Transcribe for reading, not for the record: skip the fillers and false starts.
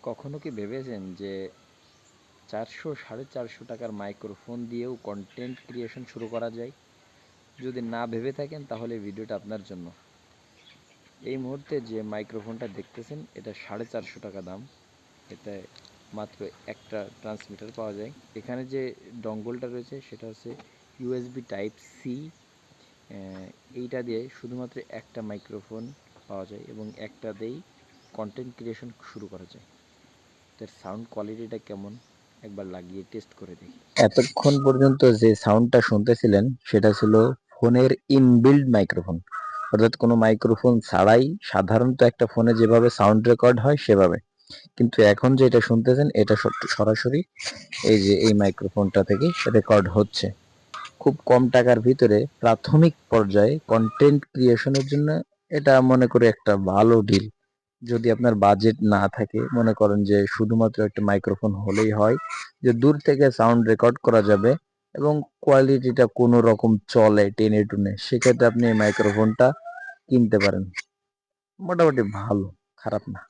কখনো কি ভেবেছেন যে 400-450 টাকার মাইক্রোফোন দিয়েও কন্টেন্ট ক্রিয়েশন শুরু করা যায়? যদি না ভেবে থাকেন তাহলে ভিডিওটা আপনার জন্য। এই মুহূর্তে যে মাইক্রোফোনটা দেখতেছেন এটা 450 টাকা দাম। এতে মাত্র একটা ট্রান্সমিটার পাওয়া যায়। এখানে যে ডঙ্গলটা রয়েছে সেটা হচ্ছে ইউএসবি টাইপ সি। এইটা দিয়ে শুধুমাত্র একটা মাইক্রোফোন পাওয়া যায় এবং একটাতেই কন্টেন্ট ক্রিয়েশন শুরু করা যায়। এর সাউন্ড কোয়ালিটিটা কেমন একবার লাগিয়ে টেস্ট করে দেখি। এতক্ষণ পর্যন্ত যে সাউন্ডটা শুনতেছিলেন সেটা ছিল ফোনের ইনবিল্ড মাইক্রোফোন, অর্থাৎ কোনো মাইক্রোফোন ছাড়াই সাধারণত একটা ফোনে যেভাবে সাউন্ড রেকর্ড হয় সেভাবে। কিন্তু এখন যেটা শুনতেছেন এটা সরাসরি এই যে এই মাইক্রোফোনটা থেকে রেকর্ড হচ্ছে। খুব কম টাকার ভিতরে প্রাথমিক পর্যায়ে কন্টেন্ট ক্রিয়েশনের জন্য এটা মনে করি একটা ভালো ডিল। যদি আপনার বাজেট না থাকে, মনে করেন যে শুধুমাত্র একটা মাইক্রোফোন হলেই হয়, যে দূর থেকে সাউন্ড রেকর্ড করা যাবে এবং কোয়ালিটিটা কোনো রকম চলে টেনে টুনে, সেক্ষেত্রে আপনি এই মাইক্রোফোনটা কিনতে পারেন। মোটামুটি ভালো, খারাপ না।